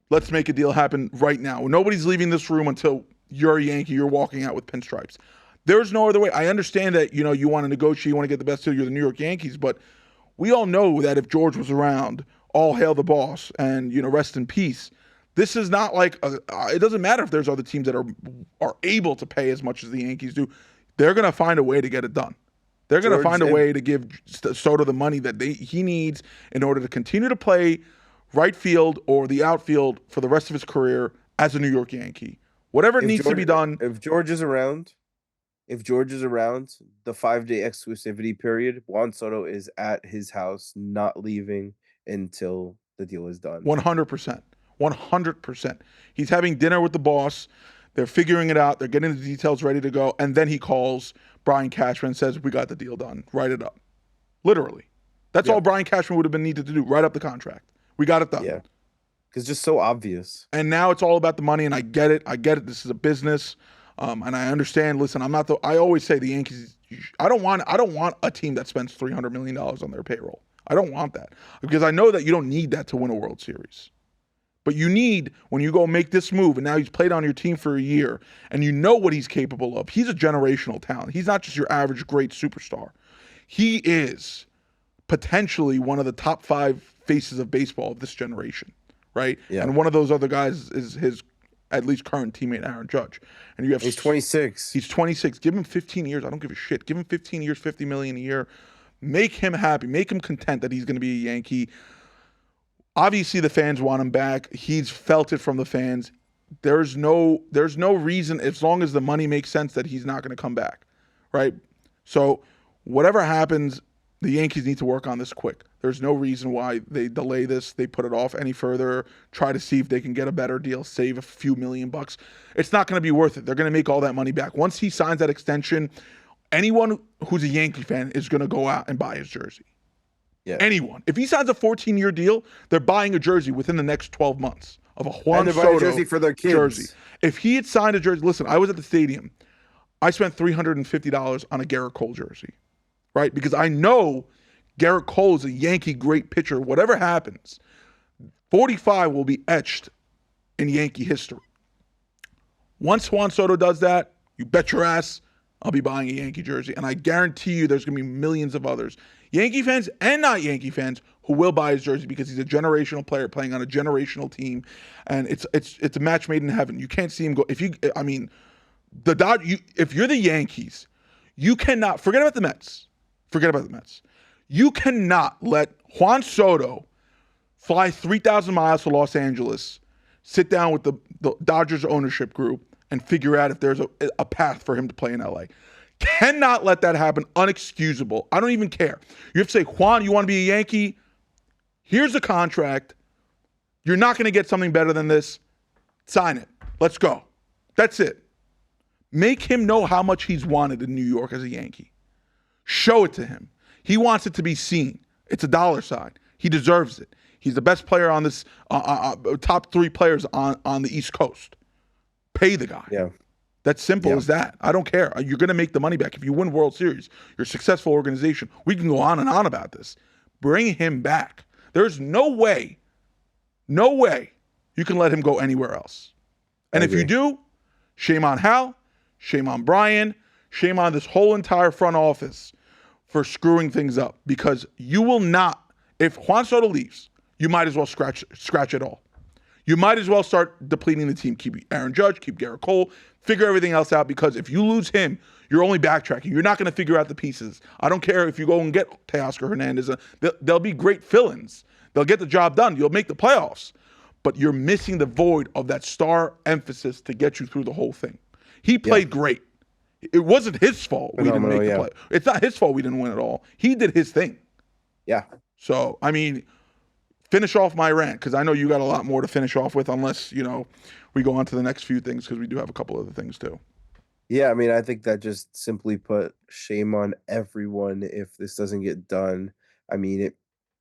Let's make a deal happen right now. Nobody's leaving this room until you're a Yankee. You're walking out with pinstripes. There's no other way. I understand that, you want to negotiate, you want to get the best deal. You're the New York Yankees, but we all know that if George was around, all hail the boss, and, rest in peace. This is not like, it doesn't matter if there's other teams that are able to pay as much as the Yankees do. They're going to find a way to get it done. They're going to find a way to give Soto the money that he needs in order to continue to play right field or the outfield for the rest of his career as a New York Yankee. Whatever needs to be done. If George is around, the 5-day exclusivity period, Juan Soto is at his house, not leaving until the deal is done. 100%. 100%. He's having dinner with the boss. They're figuring it out. They're getting the details ready to go. And then he calls Brian Cashman and says, we got the deal done. Write it up. Literally. That's all Brian Cashman would have been needed to do. Write up the contract. We got it done. Yeah. Because it's just so obvious. And now it's all about the money, and I get it. This is a business. And I understand. Listen, I always say the Yankees, I don't want a team that spends $300 million on their payroll. I don't want that. Because I know that you don't need that to win a World Series. But you need, when you go make this move, and now he's played on your team for a year, and you know what he's capable of. He's a generational talent. He's not just your average great superstar. He is potentially one of the top 5 faces of baseball of this generation, right? Yeah. And one of those other guys is his, at least current teammate, Aaron Judge. And you have He's 26. He's 26. Give him 15 years. I don't give a shit. Give him 15 years, $50 million a year. Make him happy. Make him content that he's going to be a Yankee. Obviously, the fans want him back. He's felt it from the fans. There's no reason, as long as the money makes sense, that he's not going to come back, right? So whatever happens, the Yankees need to work on this quick. There's no reason why they delay this. They put it off any further, try to see if they can get a better deal, save a few $1,000,000. It's not going to be worth it. They're going to make all that money back. Once he signs that extension, anyone who's a Yankee fan is going to go out and buy his jersey. Yeah. Anyone. If he signs a 14-year deal, they're buying a jersey within the next 12 months of a Juan Soto jersey for their kids. Jersey. If he had signed a jersey, listen, I was at the stadium. I spent $350 on a Garrett Cole jersey, right? Because I know Garrett Cole is a Yankee great pitcher. Whatever happens, 45 will be etched in Yankee history. Once Juan Soto does that, you bet your ass I'll be buying a Yankee jersey. And I guarantee you there's going to be millions of others, Yankee fans and not Yankee fans, who will buy his jersey because he's a generational player playing on a generational team. And it's a match made in heaven. You can't see him go. If you're the Yankees, you cannot, forget about the Mets. You cannot let Juan Soto fly 3,000 miles to Los Angeles, sit down with the Dodgers ownership group, and figure out if there's a path for him to play in LA. Cannot let that happen. Unexcusable. I don't even care. You have to say, Juan, you want to be a Yankee? Here's a contract. You're not going to get something better than this. Sign it. Let's go. That's it. Make him know how much he's wanted in New York as a Yankee. Show it to him. He wants it to be seen. It's a dollar sign. He deserves it. He's the best player on this, top 3 players on the East Coast. Pay the guy. Yeah. That's simple as that. I don't care. You're going to make the money back. If you win World Series, you're a successful organization. We can go on and on about this. Bring him back. There's no way you can let him go anywhere else. And if you do, shame on Hal, shame on Brian, shame on this whole entire front office for screwing things up, because you will not, if Juan Soto leaves, you might as well scratch it all. You might as well start depleting the team. Keep Aaron Judge, keep Garrett Cole, figure everything else out, because if you lose him, you're only backtracking. You're not going to figure out the pieces. I don't care if you go and get Teoscar Hernandez. They'll be great fill-ins. They'll get the job done. You'll make the playoffs. But you're missing the void of that star emphasis to get you through the whole thing. He played great. It wasn't his fault we didn't make the play. It's not his fault we didn't win at all. He did his thing. Yeah. So, I mean, finish off my rant, because I know you got a lot more to finish off with, unless, we go on to the next few things, because we do have a couple other things too. Yeah, I mean, I think that just simply put, shame on everyone if this doesn't get done. I mean,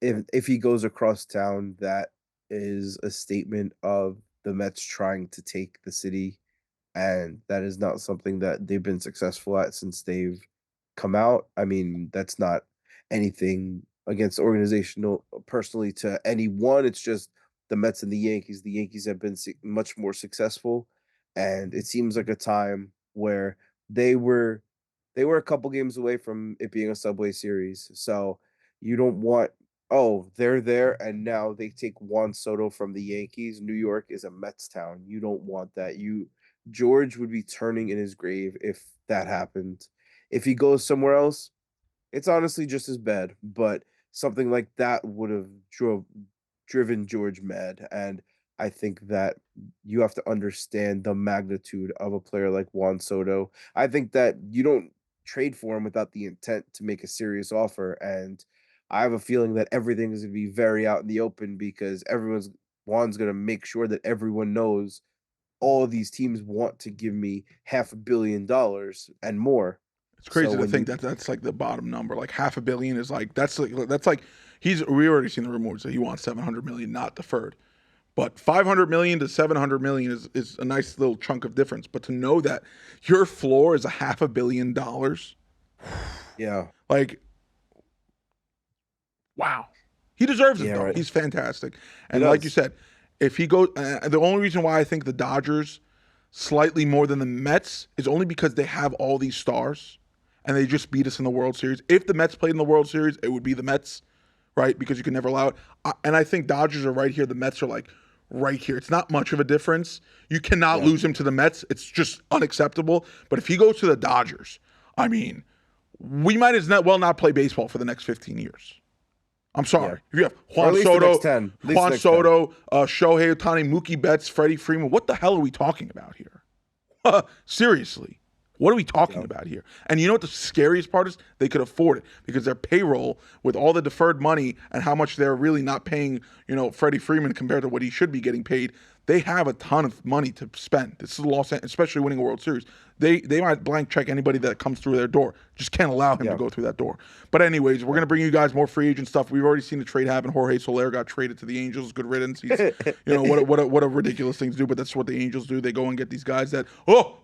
if he goes across town, that is a statement of the Mets trying to take the city, and that is not something that they've been successful at since they've come out. I mean, that's not anything against organizational personally to anyone. It's just the Mets and the Yankees. The Yankees have been much more successful, and it seems like a time where they were a couple games away from it being a Subway Series. So you don't want, they're there and now they take Juan Soto from the Yankees. New York is a Mets town. You don't want that. George would be turning in his grave if that happened. If he goes somewhere else, it's honestly just as bad, but something like that would have driven George mad. And I think that you have to understand the magnitude of a player like Juan Soto. I think that you don't trade for him without the intent to make a serious offer. And I have a feeling that everything is going to be very out in the open, because Juan's going to make sure that everyone knows all of these teams want to give me $500 million and more. It's crazy to think that that's like the bottom number. Like $500 million is like, that's like we already seen the rumors that he wants $700 million not deferred. But $500 million to $700 million is a nice little chunk of difference. But to know that your floor is $500 million, yeah, like, wow, he deserves it though. Right. He's fantastic, and like you said, if he goes, the only reason why I think the Dodgers slightly more than the Mets is only because they have all these stars, and they just beat us in the World Series. If the Mets played in the World Series, it would be the Mets, right? Because you can never allow it. And I think Dodgers are right here. The Mets are like right here. It's not much of a difference. You cannot lose him to the Mets. It's just unacceptable. But if he goes to the Dodgers, I mean, we might as well not play baseball for the next 15 years. I'm sorry. If you have Juan Soto, Shohei, Ohtani, Mookie Betts, Freddie Freeman, what the hell are we talking about here? Seriously. What are we talking about here? And you know what the scariest part is? They could afford it, because their payroll, with all the deferred money and how much they're really not paying, Freddie Freeman compared to what he should be getting paid, they have a ton of money to spend. This is Los Angeles, especially winning a World Series. They might blank check anybody that comes through their door. Just can't allow him to go through that door. But anyways, we're gonna bring you guys more free agent stuff. We've already seen the trade happen. Jorge Soler got traded to the Angels. Good riddance. He's, what a ridiculous thing to do. But that's what the Angels do. They go and get these guys that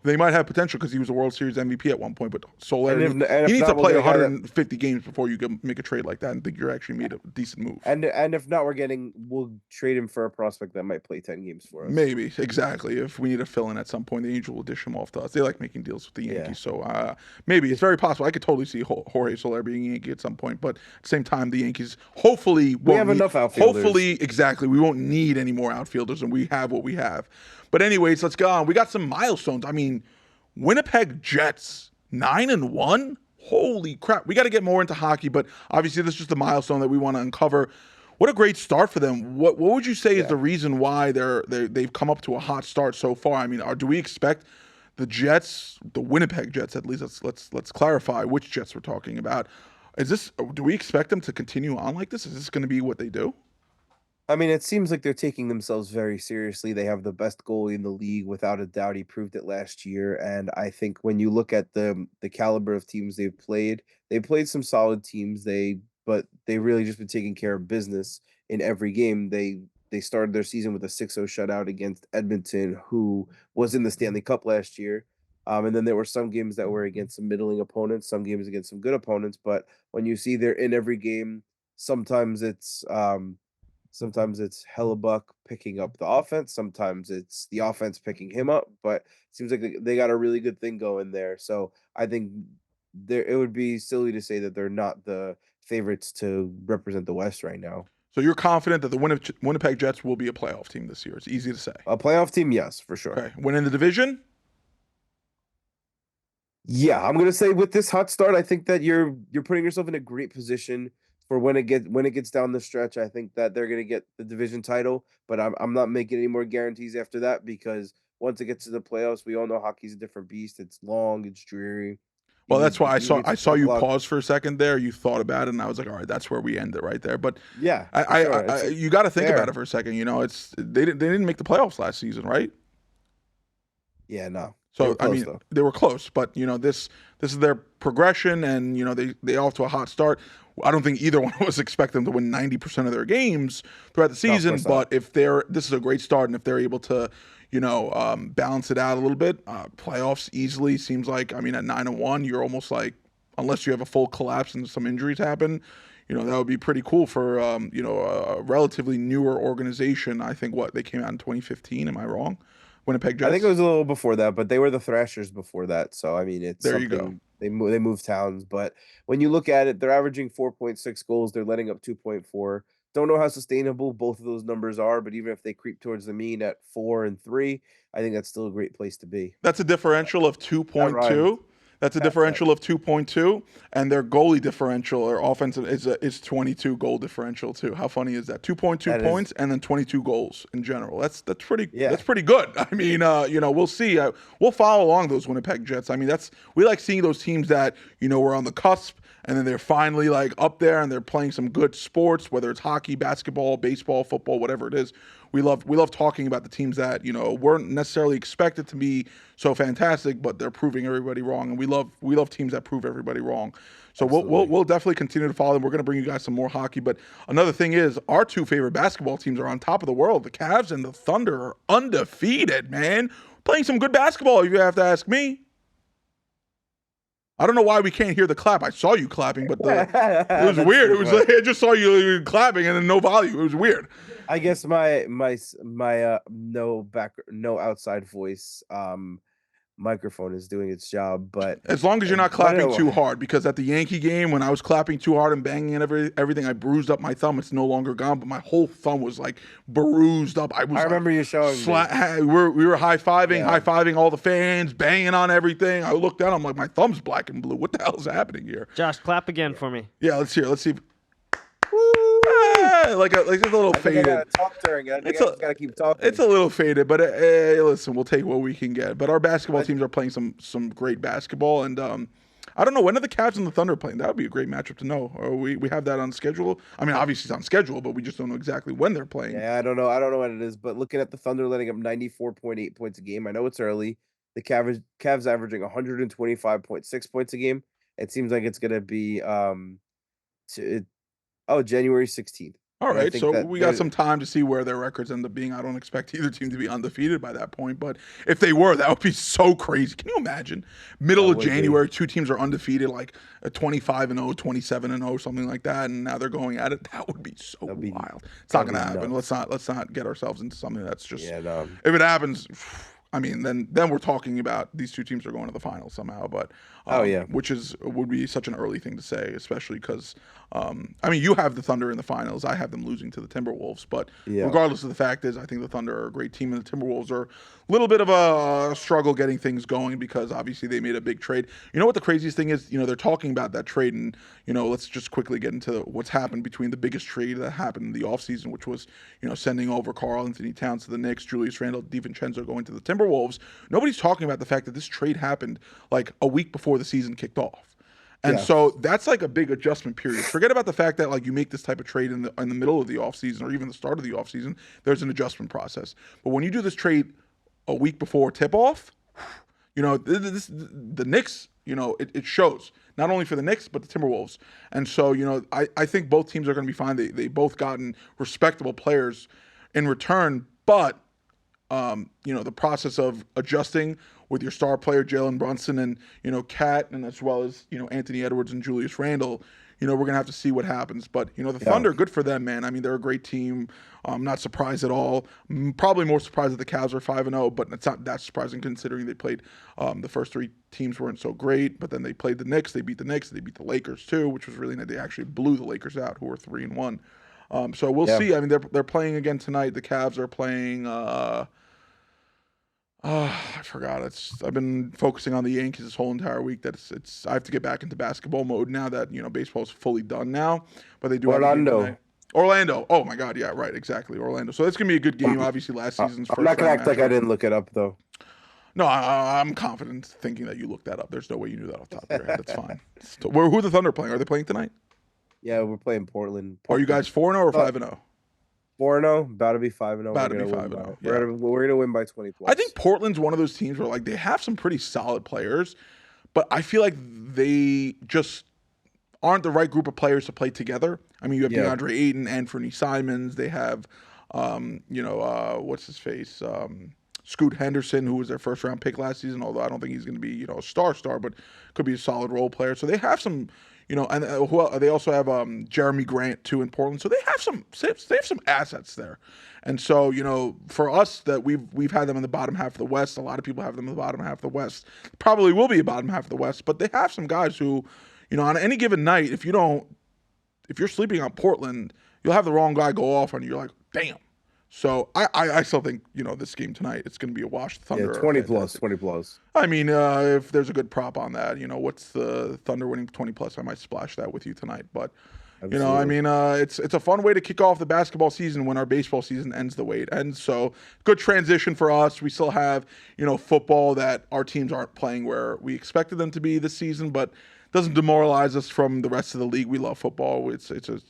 they might have potential because he was a World Series MVP at one point. But Soler, he needs to play 150 games before you can make a trade like that and think you're actually made a decent move. And if not, we'll trade him for a prospect that might play 10 games for us. Maybe, exactly. If we need a fill in at some point, the Angel will dish him off to us. They like making deals with the Yankees, so maybe it's very possible. I could totally see Jorge Soler being a Yankee at some point, but at the same time, the Yankees hopefully won't have enough outfielders. Hopefully, exactly, we won't need any more outfielders, and we have what we have. But anyways, let's go on. We got some milestones. I mean, Winnipeg Jets 9-1. Holy crap! We got to get more into hockey, but obviously, this is just a milestone that we want to uncover. What a great start for them. What would you say is the reason why they've come up to a hot start so far? I mean, do we expect the Jets, the Winnipeg Jets at least, let's clarify which Jets we're talking about. Do we expect them to continue on like this? Is this going to be what they do? I mean, it seems like they're taking themselves very seriously. They have the best goalie in the league, without a doubt. He proved it last year. And I think when you look at the caliber of teams they played some solid teams. But they really just been taking care of business in every game. They started their season with a 6-0 shutout against Edmonton, who was in the Stanley Cup last year. And then there were some games that were against some middling opponents, some games against some good opponents. But when you see they're in every game, sometimes it's Hellebuck picking up the offense, sometimes it's the offense picking him up. But it seems like they got a really good thing going there. So I think it would be silly to say that they're not the favorites to represent the West right now. So you're confident that the Winnipeg Jets will be a playoff team this year? It's easy to say. A playoff team, yes, for sure. Okay. Winning the division? Yeah, I'm gonna say with this hot start, I think that you're putting yourself in a great position for when it gets down the stretch. I think that they're gonna get the division title, but I'm not making any more guarantees after that, because once it gets to the playoffs, we all know hockey's a different beast. It's long, it's dreary. Well, that's why I saw you pause for a second there. You thought about it, and I was like, all right, that's where we end it right there. But yeah, you got to think about it for a second. You know, they didn't make the playoffs last season, right? Yeah, no. So I mean, they were close, but you know, this is their progression, and you know, they off to a hot start. I don't think either one of us expect them to win 90% of their games throughout the season, but if this is a great start, and if they're able to, you know, balance it out a little bit, playoffs easily seems like. I mean, at 9-1, you're almost like, unless you have a full collapse and some injuries happen, you know, that would be pretty cool for you know, a relatively newer organization. I think they came out in 2015. Am I wrong? Winnipeg Jets. I think it was a little before that, but they were the Thrashers before that. So I mean, it's there. You go. They moved towns, but when you look at it, they're averaging 4.6 goals. They're letting up 2.4. Don't know how sustainable both of those numbers are, but even if they creep towards the mean at 4 and 3, I think that's still a great place to be. That's a differential of 2.2. That's a differential of 2.2, and their goalie differential or offensive is 22 goal differential too. How funny is that? 2.2 points and then 22 goals in general. That's pretty. Yeah. That's pretty good. I mean, you know, we'll see. We'll follow along those Winnipeg Jets. I mean, we like seeing those teams that, you know, were on the cusp, and then they're finally like up there and they're playing some good sports, whether it's hockey, basketball, baseball, football, whatever it is. We love talking about the teams that, you know, weren't necessarily expected to be so fantastic, but they're proving everybody wrong. And we love teams that prove everybody wrong. So we'll definitely continue to follow them. We're going to bring you guys some more hockey. But another thing is, our two favorite basketball teams are on top of the world. The Cavs and the Thunder are undefeated, man. Playing some good basketball, if you have to ask me. I don't know why we can't hear the clap. I saw you clapping, but it was weird. It was like, I just saw you clapping and then no volume. It was weird. I guess my no outside voice microphone is doing its job, but as long as you're not clapping too hard, because at the Yankee game when I was clapping too hard and banging and everything, I bruised up my thumb. It's no longer gone, but my whole thumb was like bruised up. I remember you showing me. We were high-fiving all the fans, banging on everything. I looked down, I'm like, my thumb's black and blue. What the hell is happening here? Josh, clap again for me. Yeah, let's see. Like a little faded. I gotta keep talking. It's a little faded, but listen, we'll take what we can get. But our basketball teams are playing some great basketball, and I don't know, when are the Cavs and the Thunder playing? That would be a great matchup to know. Or we have that on schedule. I mean, obviously it's on schedule, but we just don't know exactly when they're playing. Yeah, I don't know what it is, but looking at the Thunder letting up 94.8 points a game, I know it's early. The Cavs averaging 125.6 points a game. It seems like it's gonna be January 16th. All And I right, think so that we got some time to see where their records end up being. I don't expect either team to be undefeated by that point, but if they were, that would be so crazy. Can you imagine? Middle of would be. January, two teams are undefeated, like a 25-0, 27-0, something like that, and now they're going at it. That would be so That'd be- wild. It's not that'd going to be happen. nuts. Let's not get ourselves into something that's just. Yeah, no. If it happens, I mean, then we're talking about these two teams are going to the finals somehow. But which would be such an early thing to say, especially because I mean, you have the Thunder in the finals. I have them losing to the Timberwolves. But regardless of the fact is, I think the Thunder are a great team, and the Timberwolves are a little bit of a struggle getting things going because obviously they made a big trade. You know what the craziest thing is? You know, they're talking about that trade, and let's just quickly get into what's happened between the biggest trade that happened in the offseason, which was sending over Karl Anthony Towns to the Knicks, Julius Randle, DiVincenzo going to the Timberwolves. Nobody's talking about the fact that this trade happened like a week before the season kicked off. And so that's like a big adjustment period. Forget about the fact that like you make this type of trade in the middle of the offseason or even the start of the offseason. There's an adjustment process. But when you do this trade a week before tip-off, the Knicks, it shows. Not only for the Knicks, but the Timberwolves. And so, I think both teams are going to be fine. They both gotten respectable players in return. But, the process of adjusting with your star player, Jalen Brunson, and, Cat, and as well as, Anthony Edwards and Julius Randle, we're going to have to see what happens. But, the Thunder, good for them, man. I mean, they're a great team. I'm not surprised at all. Probably more surprised that the Cavs are 5-0, but it's not that surprising considering they played the first three teams weren't so great. But then they played the Knicks. They beat the Knicks. They beat the Lakers, too, which was really nice. They actually blew the Lakers out, who were 3-1. So we'll see. I mean, they're playing again tonight. The Cavs are playing I forgot. I've been focusing on the Yankees this whole entire week. I have to get back into basketball mode now that baseball's fully done now. But they do have a game tonight. Orlando. Oh my God, yeah, right, exactly. Orlando. So it's gonna be a good game. Obviously, last season's first. I'm not gonna act like I matchup. didn't look it up though. No, I'm confident thinking that you looked that up. There's no way you knew that off the top of your head. That's fine. Who are the Thunder playing? Are they playing tonight? Yeah, we're playing Portland. Are you guys 4-0 or 5-0? 4-0, about to be 5-0. About to be 5-0. Yeah. We're gonna win by 20 plus. I think Portland's one of those teams where like they have some pretty solid players, but I feel like they just aren't the right group of players to play together. I mean, you have DeAndre Ayton, Anthony Simons. They have, what's his face, Scoot Henderson, who was their first round pick last season. Although I don't think he's going to be a star, but could be a solid role player. So they have some. And they also have Jeremy Grant too in Portland, so they have some assets there, and so for us that we've had them in the bottom half of the West. A lot of people have them in the bottom half of the West. Probably will be a bottom half of the West, but they have some guys who, on any given night, if you're sleeping on Portland, you'll have the wrong guy go off on you. You're like, damn. So I still think this game tonight it's going to be a wash. The Thunder 20 plus. I mean, if there's a good prop on that, what's the Thunder winning 20 plus? I might splash that with you tonight. But Absolutely. I mean, it's a fun way to kick off the basketball season when our baseball season ends the way it ends. So good transition for us. We still have football that our teams aren't playing where we expected them to be this season, but doesn't demoralize us from the rest of the league. We love football. It's a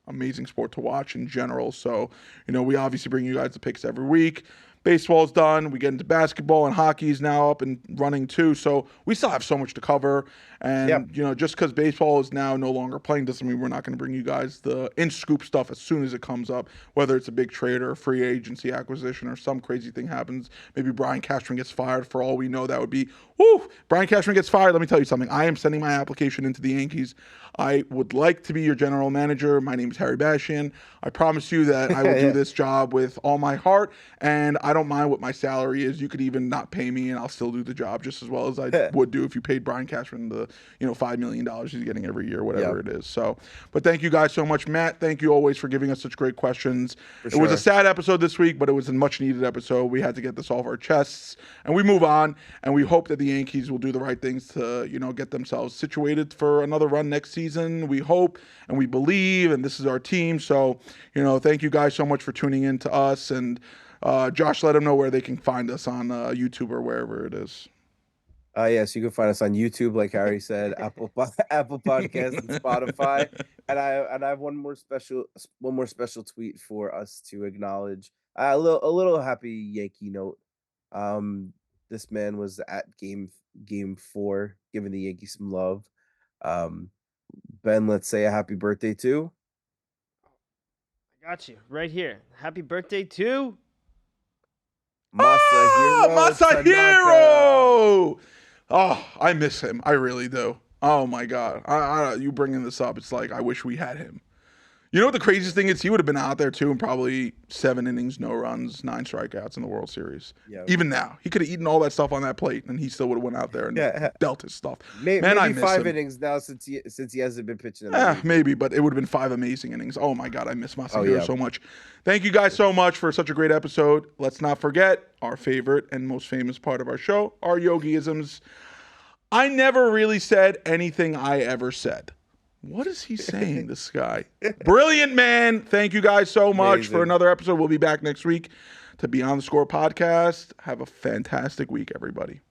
amazing sport to watch in general. So, we obviously bring you guys the picks every week. Baseball's done. We get into basketball, and hockey is now up and running too. So we still have so much to cover. And, just because baseball is now no longer playing doesn't mean we're not going to bring you guys the in-scoop stuff as soon as it comes up, whether it's a big trade or a free agency acquisition or some crazy thing happens. Maybe Brian Cashman gets fired. For all we know, that would be, woo! Brian Cashman gets fired. Let me tell you something. I am sending my application into the Yankees. I would like to be your general manager. My name is Harry Bashian. I promise you that I will do this job with all my heart, and I don't mind what my salary is. You could even not pay me, and I'll still do the job just as well as I would do if you paid Brian Cashman the $5 million he's getting every year, whatever it is. So, but thank you guys so much, Matt. Thank you always for giving us such great questions. It was a sad episode this week, but it was a much needed episode. We had to get this off our chests, and we move on. And we hope that the Yankees will do the right things to get themselves situated for another run next season. We hope and we believe, and this is our team. So, thank you guys so much for tuning in to us. And Josh, let them know where they can find us on YouTube or wherever it is. Yes, you can find us on YouTube, like Harry said, Apple Podcasts, and Spotify. And I have one more special tweet for us to acknowledge. A little happy Yankee note. This man was at game 4, giving the Yankees some love. Ben, let's say a happy birthday to. I got you right here. Happy birthday to Masahiro Tanaka. Masahiro! Oh, I miss him. I really do. Oh my God. You bringing this up, it's like I wish we had him. You know what the craziest thing is? He would have been out there too, and probably 7 innings, no runs, 9 strikeouts in the World Series. Yeah. Even now, he could have eaten all that stuff on that plate, and he still would have went out there and dealt his stuff. Maybe I miss 5 him. innings now since he hasn't been pitching. In the league. Maybe, but it would have been 5 amazing innings. Oh my God, I miss Masahiro yeah. so much. Thank you guys so much for such a great episode. Let's not forget our favorite and most famous part of our show, our Yogiisms. I never really said anything I ever said. What is he saying, this guy? Brilliant, man. Thank you guys so much for another episode. We'll be back next week to Beyond the Score podcast. Have a fantastic week, everybody.